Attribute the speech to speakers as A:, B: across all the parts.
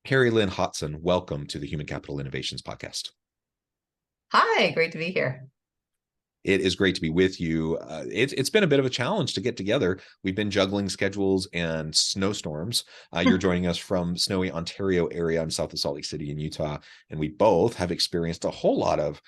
A: Carrie-Lynn Hotson, welcome to the Human Capital Innovations Podcast.
B: Hi, great to be here.
A: It is great to be with you. It's been a bit of a challenge to get together. We've been juggling schedules and snowstorms. You're joining us from snowy Ontario area. I'm south of Salt Lake City in Utah, and we both have experienced a whole lot of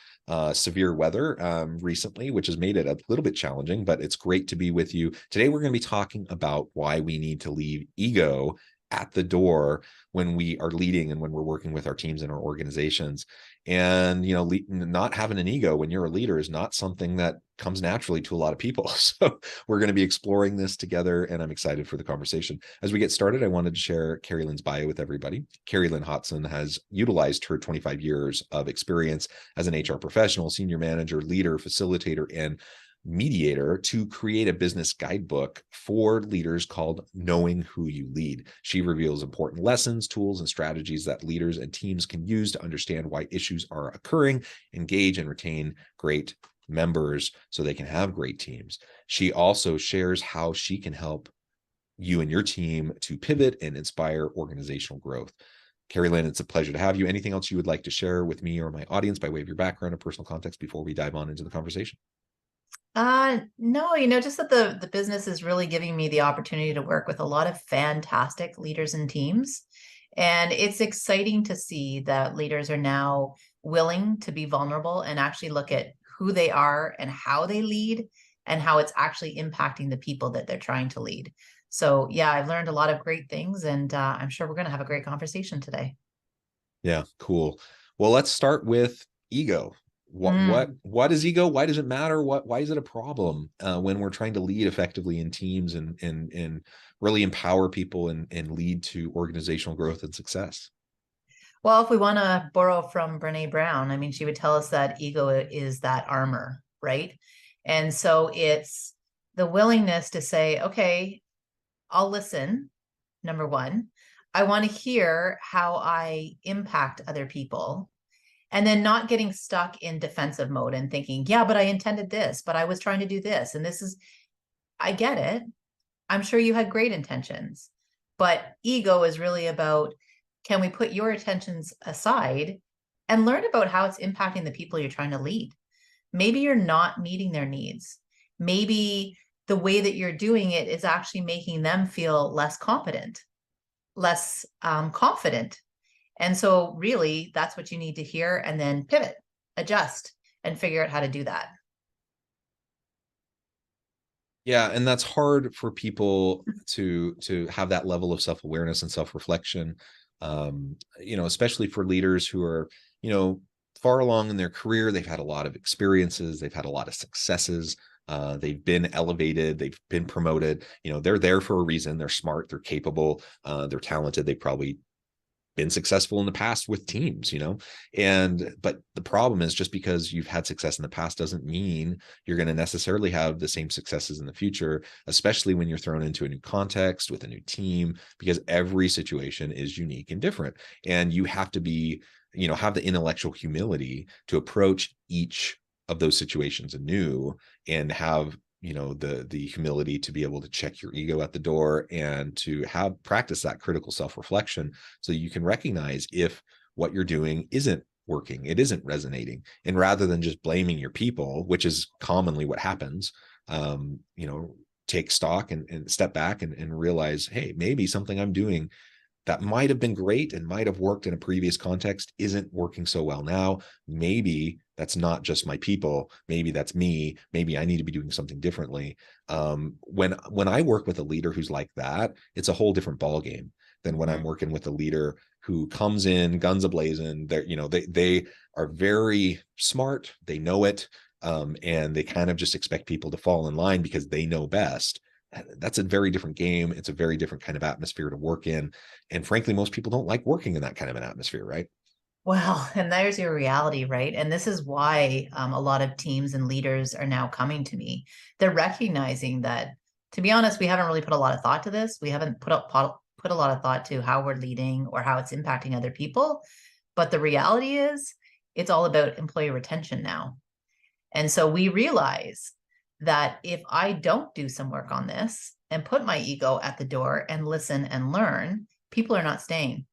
A: severe weather recently, which has made it a little bit challenging, but it's great to be with you. Today, we're going to be talking about why we need to leave ego at the door when we are leading and when we're working with our teams and our organizations. And, not having an ego when you're a leader is not something that comes naturally to a lot of people. So we're going to be exploring this together, and I'm excited for the conversation. As we get started, I wanted to share Carrie-Lynn's bio with everybody. Carrie-Lynn Hotson has utilized her 25 years of experience as an HR professional, senior manager, leader, facilitator, and mediator to create a business guidebook for leaders called Knowing Who You Lead. She reveals important lessons, tools, and strategies that leaders and teams can use to understand why issues are occurring, engage, and retain great members so they can have great teams. She also shares how she can help you and your team to pivot and inspire organizational growth. Carrie-Lynn, it's a pleasure to have you. Anything else you would like to share with me or my audience by way of your background or personal context before we dive on into the conversation?
B: No, just that the business is really giving me the opportunity to work with a lot of fantastic leaders and teams. And it's exciting to see that leaders are now willing to be vulnerable and actually look at who they are and how they lead and how it's actually impacting the people that they're trying to lead. So yeah, I've learned a lot of great things, and I'm sure we're going to have a great conversation today.
A: Yeah, cool. Well, let's start with ego. What is ego? Why does it matter? Why is it a problem when we're trying to lead effectively in teams and really empower people and lead to organizational growth and success?
B: Well, if we want to borrow from Brene Brown, I mean, she would tell us that ego is that armor, right? And so it's the willingness to say, okay, I'll listen. Number one, I want to hear how I impact other people. And then not getting stuck in defensive mode and thinking, yeah, but I intended this, but I was trying to do this. And this is, I get it. I'm sure you had great intentions. But ego is really about, can we put your intentions aside and learn about how it's impacting the people you're trying to lead? Maybe you're not meeting their needs. Maybe the way that you're doing it is actually making them feel less competent, less confident. And so really, that's what you need to hear, and then pivot, adjust, and figure out how to do that.
A: Yeah, and that's hard for people to have that level of self-awareness and self-reflection. Especially for leaders who are, far along in their career. They've had a lot of experiences, they've had a lot of successes. They've been elevated, they've been promoted. They're there for a reason. They're smart, they're capable, they're talented. They've probably been successful in the past with teams, but the problem is, just because you've had success in the past doesn't mean you're going to necessarily have the same successes in the future, especially when you're thrown into a new context with a new team, because every situation is unique and different. And you have to be, have the intellectual humility to approach each of those situations anew and have the humility to be able to check your ego at the door and to have practice that critical self-reflection so you can recognize if what you're doing isn't working, it isn't resonating. And rather than just blaming your people, which is commonly what happens, take stock and step back and realize, hey, maybe something I'm doing that might have been great and might have worked in a previous context isn't working so well now. Maybe that's not just my people. Maybe that's me. Maybe I need to be doing something differently. When I work with a leader who's like that, it's a whole different ballgame than when I'm working with a leader who comes in guns a-blazing. They are very smart. They know it. And they kind of just expect people to fall in line because they know best. That's a very different game. It's a very different kind of atmosphere to work in. And frankly, most people don't like working in that kind of an atmosphere, right?
B: Well, and there's your reality, right? And this is why a lot of teams and leaders are now coming to me. They're recognizing that, to be honest, we haven't really put a lot of thought to this. We haven't put a lot of thought to how we're leading or how it's impacting other people. But the reality is, it's all about employee retention now. And so we realize that if I don't do some work on this and put my ego at the door and listen and learn, people are not staying.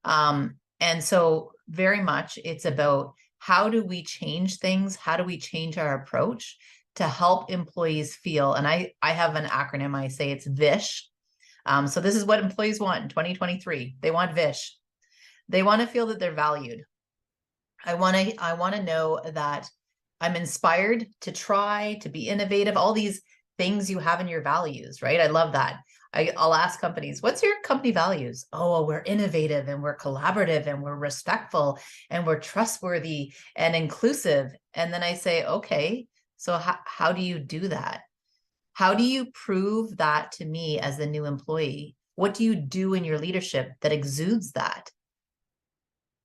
B: And so very much it's about how do we change things? How do we change our approach to help employees feel? And I have an acronym, I say it's VISH. So this is what employees want in 2023. They want VISH. They want to feel that they're valued. I want to know that I'm inspired to try, to be innovative, all these things you have in your values, right? I love that. I'll ask companies, what's your company values? Oh, we're innovative and we're collaborative and we're respectful and we're trustworthy and inclusive. And then I say, okay, so how do you do that? How do you prove that to me as the new employee? What do you do in your leadership that exudes that?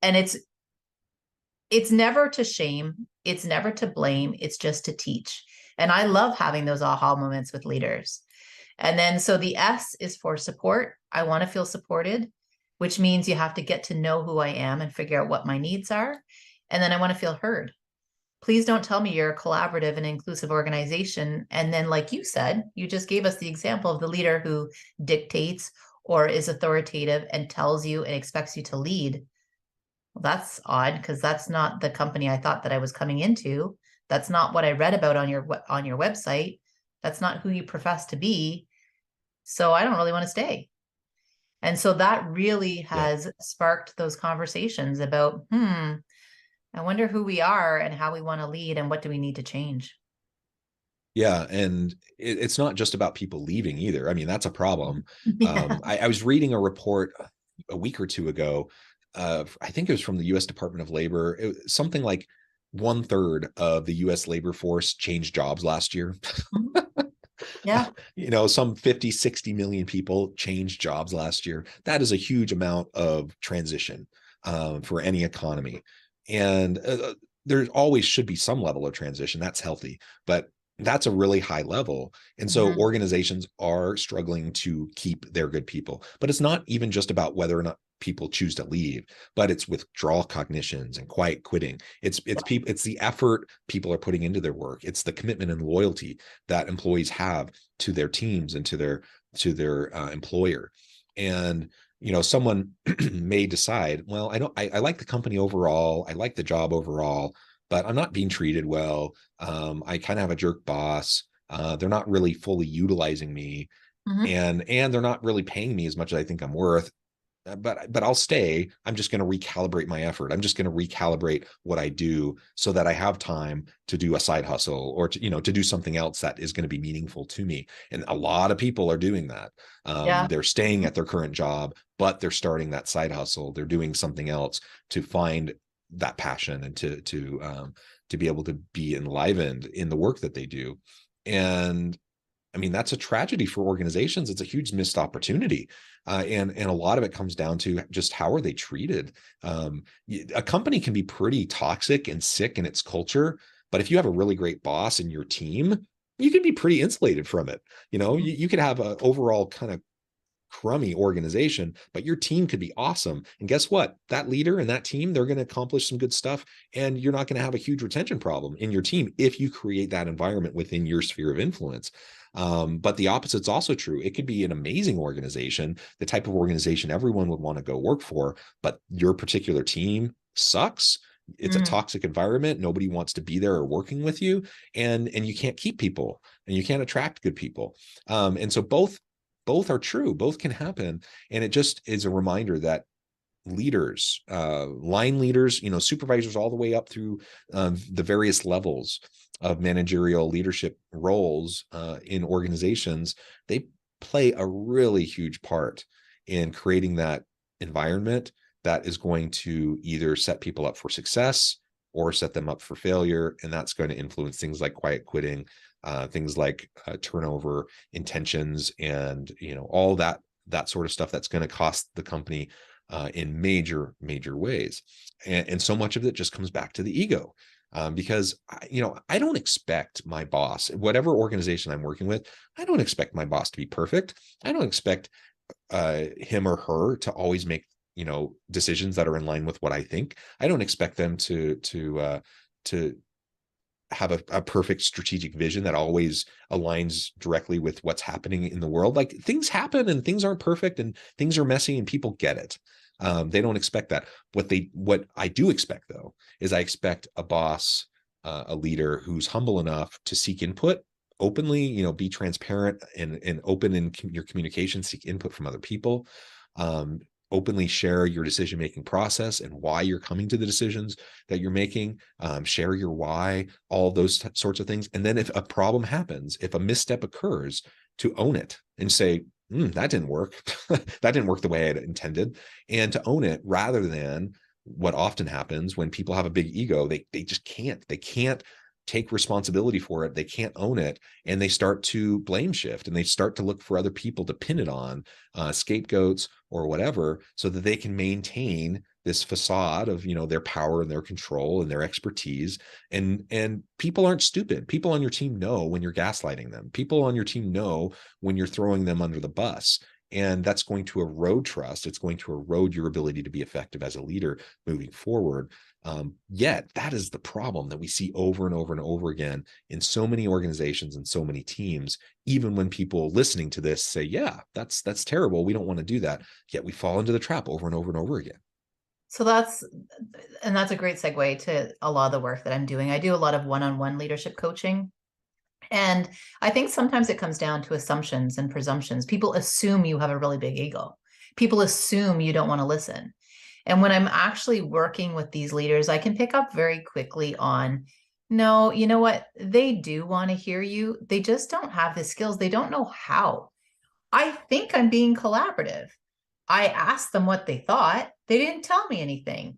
B: And it's never to shame. It's never to blame. It's just to teach. And I love having those aha moments with leaders. And then, so the S is for support. I want to feel supported, which means you have to get to know who I am and figure out what my needs are. And then I want to feel heard. Please don't tell me you're a collaborative and inclusive organization. And then, like you said, you just gave us the example of the leader who dictates or is authoritative and tells you and expects you to lead. Well, that's odd, because that's not the company I thought that I was coming into. That's not what I read about on your website. That's not who you profess to be. So I don't really want to stay. And so that really has sparked those conversations about, I wonder who we are and how we want to lead and what do we need to change.
A: Yeah. And it's not just about people leaving either. I mean, that's a problem.
B: Yeah.
A: I was reading a report a week or two ago. I think it was from the US Department of Labor. It was something like 1/3 of the US labor force changed jobs last year.
B: Yeah.
A: You know, some 50, 60 million people changed jobs last year. That is a huge amount of transition for any economy. And there always should be some level of transition. That's healthy, but that's a really high level. And so organizations are struggling to keep their good people. But it's not even just about whether or not people choose to leave, but it's withdrawal cognitions and quiet quitting. It's people, it's the effort people are putting into their work. It's the commitment and loyalty that employees have to their teams and to their employer. And you know, someone may decide, well, I like the company overall, I like the job overall, but I'm not being treated well. I kind of have a jerk boss. They're not really fully utilizing me, and they're not really paying me as much as I think I'm worth. But I'll stay. I'm just going to recalibrate my effort. I'm just going to recalibrate what I do so that I have time to do a side hustle or to do something else that is going to be meaningful to me. And a lot of people are doing that. They're staying at their current job, but they're starting that side hustle. They're doing something else to find that passion and to be able to be enlivened in the work that they do. And I mean, that's a tragedy for organizations. It's a huge missed opportunity. And a lot of it comes down to just how are they treated? A company can be pretty toxic and sick in its culture, but if you have a really great boss in your team, you can be pretty insulated from it. You know, you could have an overall kind of crummy organization, but your team could be awesome. And guess what? That leader and that team, they're going to accomplish some good stuff. And you're not going to have a huge retention problem in your team if you create that environment within your sphere of influence. But the opposite's also true. It could be an amazing organization, the type of organization everyone would want to go work for, but your particular team sucks. It's a toxic environment. Nobody wants to be there or working with you. And you can't keep people and you can't attract good people. And so both are true. Both can happen. And it just is a reminder that leaders, line leaders, supervisors all the way up through the various levels of managerial leadership roles in organizations, they play a really huge part in creating that environment that is going to either set people up for success or set them up for failure. And that's going to influence things like quiet quitting, things like turnover, intentions, and all that sort of stuff that's going to cost the company in major ways. And so much of it just comes back to the ego. Because I don't expect my boss, whatever organization I'm working with, I don't expect my boss to be perfect. I don't expect him or her to always make decisions that are in line with what I think. I don't expect them to have a perfect strategic vision that always aligns directly with what's happening in the world. Like, things happen and things aren't perfect and things are messy and people get it. They don't expect that. What I do expect, though, is I expect a boss, a leader who's humble enough to seek input openly, be transparent and open in your communication, seek input from other people, openly share your decision-making process and why you're coming to the decisions that you're making, share your why, all those sorts of things. And then if a problem happens, if a misstep occurs, to own it and say, that didn't work. That didn't work the way I had intended. And to own it, rather than what often happens when people have a big ego, they just can't. They can't take responsibility for it. They can't own it. And they start to blame shift, and they start to look for other people to pin it on, scapegoats or whatever, so that they can maintain this facade of, their power and their control and their expertise. And people aren't stupid. People on your team know when you're gaslighting them. People on your team know when you're throwing them under the bus. And that's going to erode trust. It's going to erode your ability to be effective as a leader moving forward. Yet that is the problem that we see over and over and over again in so many organizations and so many teams. Even when people listening to this say, yeah, that's terrible, we don't want to do that, yet we fall into the trap over and over and over again.
B: So that's a great segue to a lot of the work that I'm doing. I do a lot of one-on-one leadership coaching. And I think sometimes it comes down to assumptions and presumptions. People assume you have a really big ego. People assume you don't want to listen. And when I'm actually working with these leaders, I can pick up very quickly on, no, you know what? They do want to hear you. They just don't have the skills. They don't know how. I think I'm being collaborative. I asked them what they thought. They didn't tell me anything.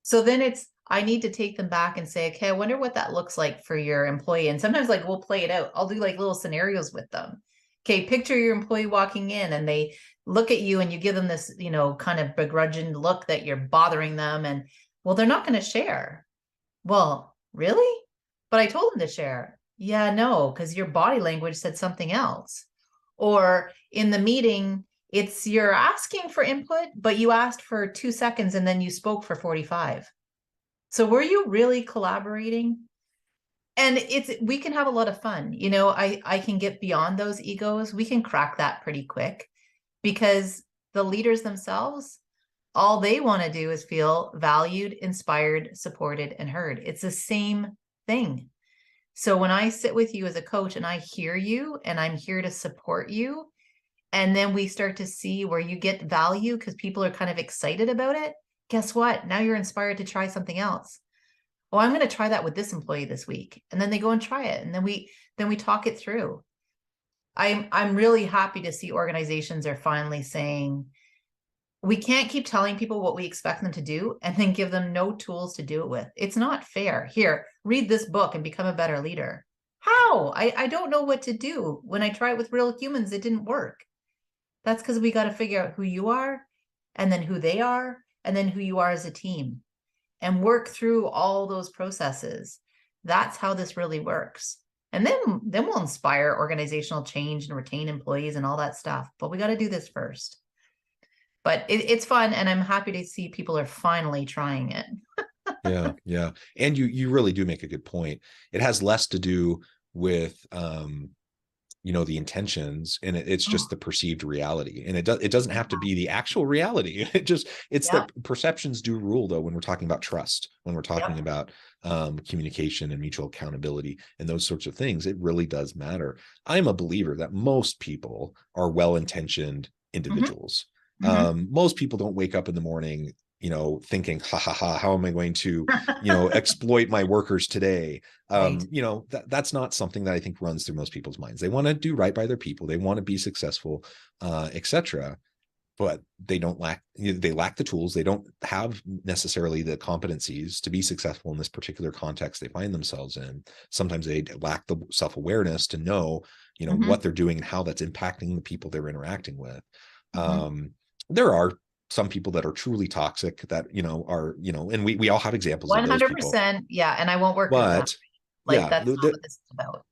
B: So then I need to take them back and say, okay, I wonder what that looks like for your employee. And sometimes we'll play it out. I'll do little scenarios with them. Okay, picture your employee walking in and they look at you and you give them this, kind of begrudging look that you're bothering them. And well, they're not going to share. Well, really? But I told them to share. Yeah, no, because your body language said something else. Or in the meeting, you're asking for input, but you asked for 2 seconds and then you spoke for 45. So were you really collaborating? And we can have a lot of fun. I can get beyond those egos. We can crack that pretty quick, because the leaders themselves, all they want to do is feel valued, inspired, supported, and heard. It's the same thing. So when I sit with you as a coach and I hear you and I'm here to support you, and then we start to see where you get value because people are kind of excited about it, guess what? Now you're inspired to try something else. Oh, I'm going to try that with this employee this week. And then they go and try it. And then we talk it through. I'm really happy to see organizations are finally saying, we can't keep telling people what we expect them to do and then give them no tools to do it with. It's not fair. Here, read this book and become a better leader. How? I don't know what to do. When I try it with real humans, it didn't work. That's because we got to figure out who you are, and then who they are, and then who you are as a team, and work through all those processes. That's how this really works. And then we'll inspire organizational change and retain employees and all that stuff. But we got to do this first. But it's fun, and I'm happy to see people are finally trying it.
A: Yeah. And you really do make a good point. It has less to do with the intentions, and it's just the perceived reality. And it doesn't have to be the actual reality. It's that perceptions do rule, though, when we're talking about trust, when we're talking about communication and mutual accountability and those sorts of things. It really does matter. I'm a believer that most people are well-intentioned individuals. Most people don't wake up in the morning thinking, how am I going to, exploit my workers today?
B: Right.
A: That's not something that I think runs through most people's minds. They want to do right by their people. They want to be successful, etc. But they lack the tools. They don't have necessarily the competencies to be successful in this particular context they find themselves in. Sometimes they lack the self-awareness to know, what they're doing and how that's impacting the people they're interacting with. There are some people that are truly toxic that, and we all have examples of those people.
B: 100%. Yeah. And I won't work with them. That's not what this is about.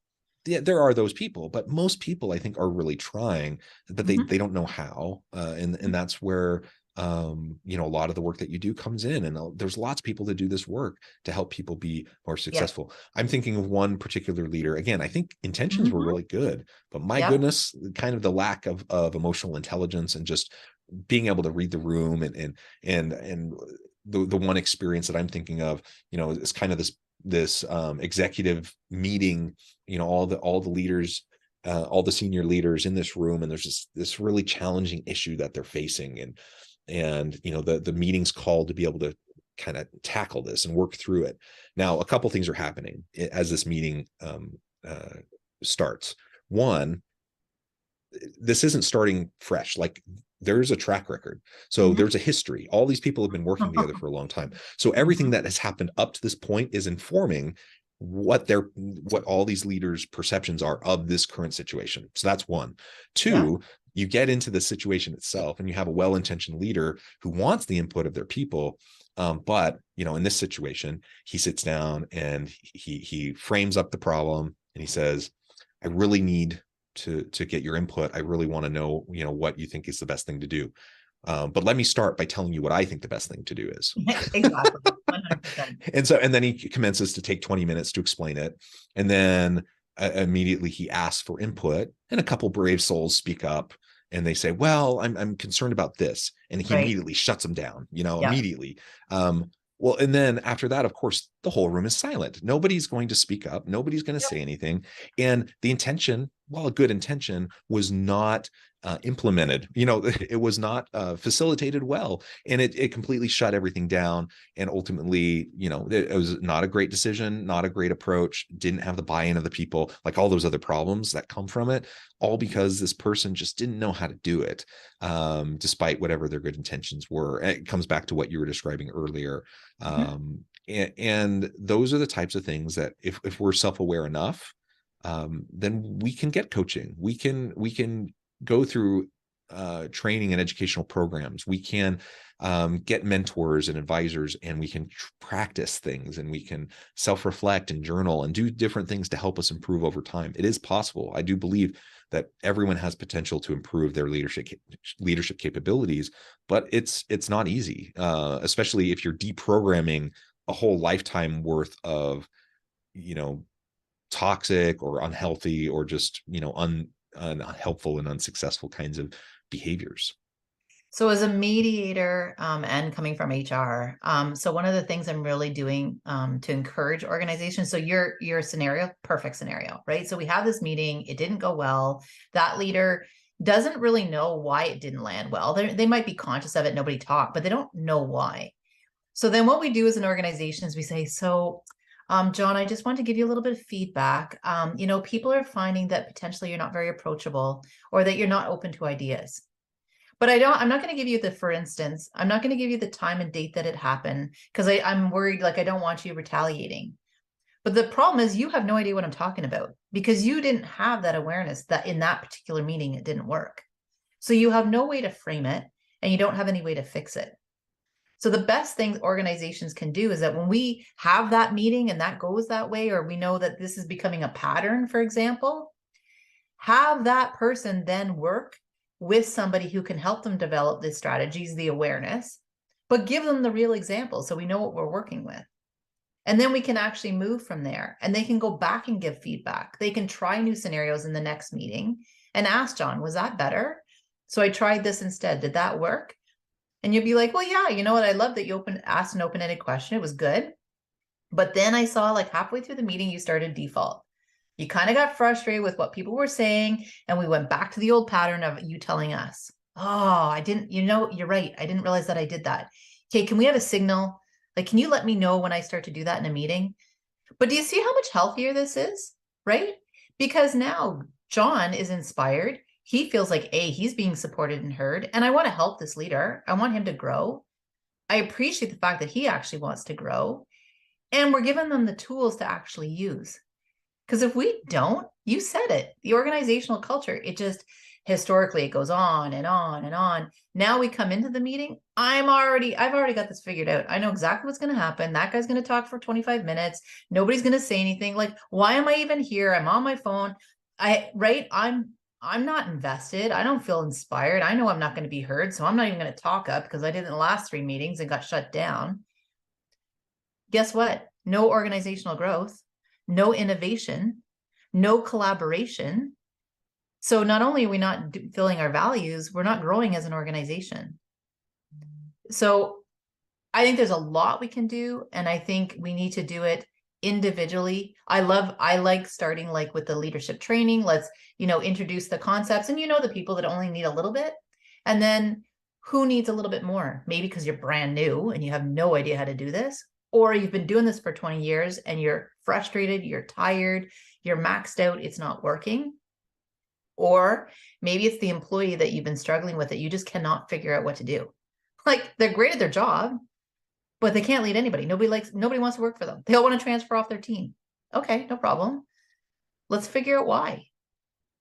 A: Yeah, there are those people, but most people I think are really trying, but they don't know how. And that's where, a lot of the work that you do comes in, and there's lots of people that do this work to help people be more successful. I'm thinking of one particular leader. Again, I think intentions were really good, but my goodness, kind of the lack of emotional intelligence and just being able to read the room, and the one experience that I'm thinking of, is kind of this executive meeting, all the leaders, all the senior leaders in this room, and there's this really challenging issue that they're facing, and the meeting's called to be able to kind of tackle this and work through it. Now, a couple things are happening as this meeting starts. One, this isn't starting fresh. Like, there's a track record. So there's a history. All these people have been working together for a long time. So everything that has happened up to this point is informing what all these leaders' perceptions are of this current situation. So that's one. Two, you get into the situation itself and you have a well-intentioned leader who wants the input of their people. But, in this situation, he sits down and he frames up the problem and he says, I really need to get your input. I really want to know, what you think is the best thing to do. But let me start by telling you what I think the best thing to do is.
B: Exactly. 100%.
A: And then he commences to take 20 minutes to explain it. And then immediately he asks for input, and a couple brave souls speak up and they say, well, I'm concerned about this. And he immediately shuts them down, immediately. Well, and then after that, of course, the whole room is silent. Nobody's going to speak up. Nobody's going to say anything. And the intention, while a good intention, was not implemented. It was not facilitated well, and it completely shut everything down. And ultimately, it was not a great decision, not a great approach, didn't have the buy-in of the people, like all those other problems that come from it, all because this person just didn't know how to do it, despite whatever their good intentions were. And it comes back to what you were describing earlier. And those are the types of things that if we're self-aware enough, then we can get coaching. We can go through training and educational programs. We can get mentors and advisors, and we can practice things, and we can self-reflect and journal and do different things to help us improve over time. It is possible. I do believe that everyone has potential to improve their leadership capabilities, but it's not easy, especially if you're deprogramming a whole lifetime worth of, toxic or unhealthy or just, unhelpful and unsuccessful kinds of behaviors.
B: So as a mediator and coming from HR, so one of the things I'm really doing to encourage organizations, so your scenario, perfect scenario, right? So we have this meeting, it didn't go well. That leader doesn't really know why it didn't land well. They might be conscious of it, nobody talked, but they don't know why. So then what we do as an organization is we say, so John, I just want to give you a little bit of feedback. People are finding that potentially you're not very approachable, or that you're not open to ideas. But I'm not going to give you for instance, I'm not going to give you the time and date that it happened, because I'm worried, I don't want you retaliating. But the problem is you have no idea what I'm talking about, because you didn't have that awareness that in that particular meeting, it didn't work. So you have no way to frame it, and you don't have any way to fix it. So the best thing organizations can do is that when we have that meeting and that goes that way, or we know that this is becoming a pattern, for example, have that person then work with somebody who can help them develop the strategies, the awareness, but give them the real example so we know what we're working with. And then we can actually move from there, and they can go back and give feedback. They can try new scenarios in the next meeting and ask John, was that better? So I tried this instead. Did that work? And you'll be like, well, yeah, you know what? I love that you asked an open-ended question. It was good. But then I saw halfway through the meeting, you started default. You kind of got frustrated with what people were saying. And we went back to the old pattern of you telling us, oh, I didn't, you're right. I didn't realize that I did that. Okay, can we have a signal? Can you let me know when I start to do that in a meeting? But do you see how much healthier this is, right? Because now John is inspired. He feels like, he's being supported and heard, and I want to help this leader. I want him to grow. I appreciate the fact that he actually wants to grow, and we're giving them the tools to actually use. Because if we don't, you said it, the organizational culture, it just historically, it goes on and on and on. Now we come into the meeting. I've already got this figured out. I know exactly what's going to happen. That guy's going to talk for 25 minutes. Nobody's going to say anything. Why am I even here? I'm on my phone. I'm not invested. I don't feel inspired. I know I'm not going to be heard. So I'm not even going to talk up, because I did in the last 3 meetings and got shut down. Guess what? No organizational growth, no innovation, no collaboration. So not only are we not fulfilling our values, we're not growing as an organization. So I think there's a lot we can do, and I think we need to do it individually. I like starting like with the leadership training. Let's, introduce the concepts, and the people that only need a little bit. And then who needs a little bit more? Maybe because you're brand new and you have no idea how to do this, or you've been doing this for 20 years and you're frustrated, you're tired, you're maxed out, it's not working. Or maybe it's the employee that you've been struggling with that you just cannot figure out what to do. Like, they're great at their job, but they can't lead anybody. Nobody wants to work for them. They all want to transfer off their team. Okay, no problem. Let's figure out why.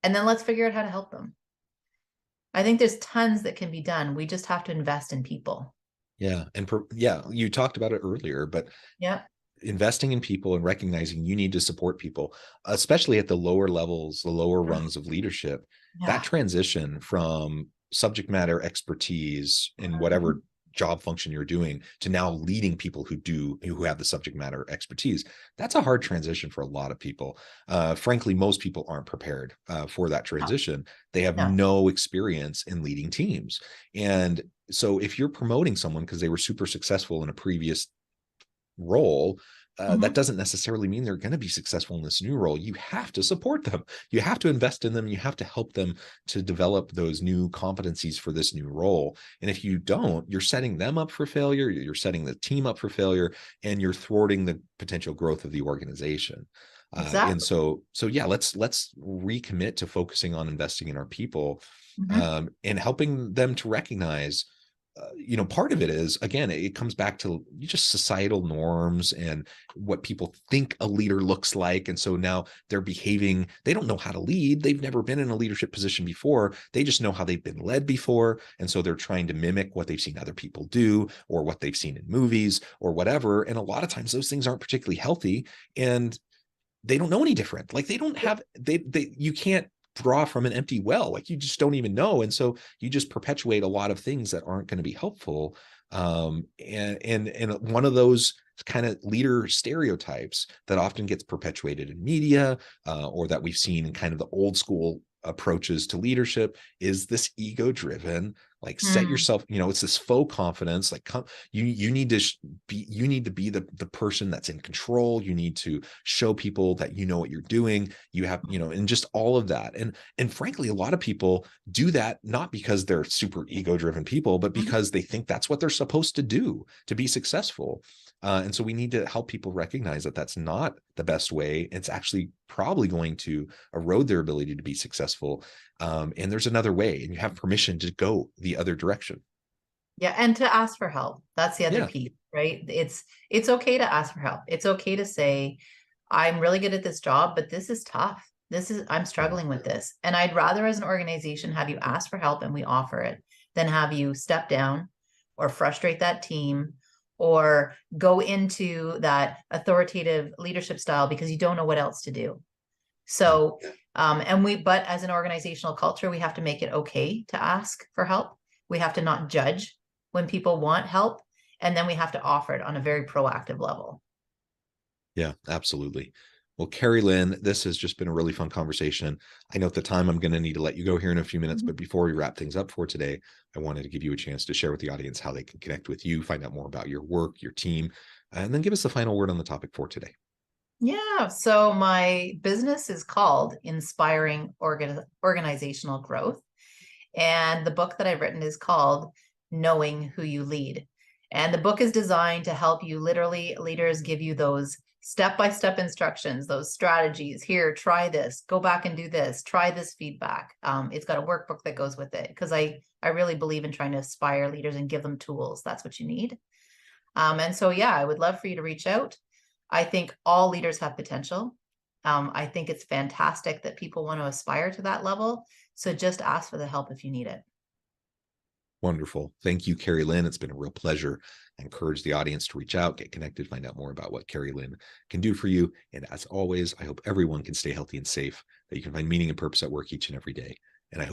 B: And then let's figure out how to help them. I think there's tons that can be done. We just have to invest in people.
A: Yeah. And you talked about it earlier, but
B: yeah,
A: investing in people and recognizing you need to support people, especially at the lower levels, the lower rungs of leadership, that transition from subject matter expertise in whatever job function you're doing to now leading people who have the subject matter expertise, that's a hard transition for a lot of people. Frankly, most people aren't prepared for that transition. They have no experience in leading teams. And so if you're promoting someone because they were super successful in a previous role, that doesn't necessarily mean they're going to be successful in this new role. You have to support them. You have to invest in them. You have to help them to develop those new competencies for this new role. And if you don't, you're setting them up for failure. You're setting the team up for failure, and you're thwarting the potential growth of the organization. Exactly. And so yeah, let's recommit to focusing on investing in our people, and helping them to recognize, part of it is, again, it comes back to just societal norms and what people think a leader looks like. And so now they're behaving, they don't know how to lead. They've never been in a leadership position before. They just know how they've been led before. And so they're trying to mimic what they've seen other people do, or what they've seen in movies or whatever. And a lot of times those things aren't particularly healthy, and they don't know any different. Like, they don't have, you can't draw from an empty well. Like, you just don't even know. And so you just perpetuate a lot of things that aren't going to be helpful. And one of those kind of leader stereotypes that often gets perpetuated in media, or that we've seen in kind of the old school approaches to leadership, is this ego-driven, like, set yourself, it's this faux confidence, like, you need to be the person that's in control. You need to show people that you know what you're doing. You have, and just all of that. And frankly, a lot of people do that not because they're super ego-driven people, but because they think that's what they're supposed to do to be successful. And so we need to help people recognize that that's not the best way. It's actually probably going to erode their ability to be successful. And there's another way, and you have permission to go the other direction.
B: Yeah. And to ask for help. That's the other piece, right? It's okay to ask for help. It's okay to say, I'm really good at this job, but this is tough. I'm struggling with this. And I'd rather, as an organization, have you ask for help and we offer it, than have you step down or frustrate that team, or go into that authoritative leadership style because you don't know what else to do. So, but as an organizational culture, we have to make it okay to ask for help. We have to not judge when people want help, and then we have to offer it on a very proactive level.
A: Yeah, absolutely. Well, Carrie-Lynn, this has just been a really fun conversation. I know at the time I'm going to need to let you go here in a few minutes, but before we wrap things up for today, I wanted to give you a chance to share with the audience how they can connect with you, find out more about your work, your team, and then give us the final word on the topic for today.
B: Yeah, so my business is called Inspiring Organizational Growth. And the book that I've written is called Knowing Who You Lead. And the book is designed to help you, literally, leaders give you those step-by-step instructions, those strategies. Here, try this, go back and do this, try this feedback. It's got a workbook that goes with it, because I really believe in trying to inspire leaders and give them tools. That's what you need. And so, yeah, I would love for you to reach out. I think all leaders have potential. I think it's fantastic that people want to aspire to that level. So just ask for the help if you need it.
A: Wonderful. Thank you, Carrie-Lynn. It's been a real pleasure. I encourage the audience to reach out, get connected, find out more about what Carrie-Lynn can do for you. And as always, I hope everyone can stay healthy and safe, that you can find meaning and purpose at work each and every day.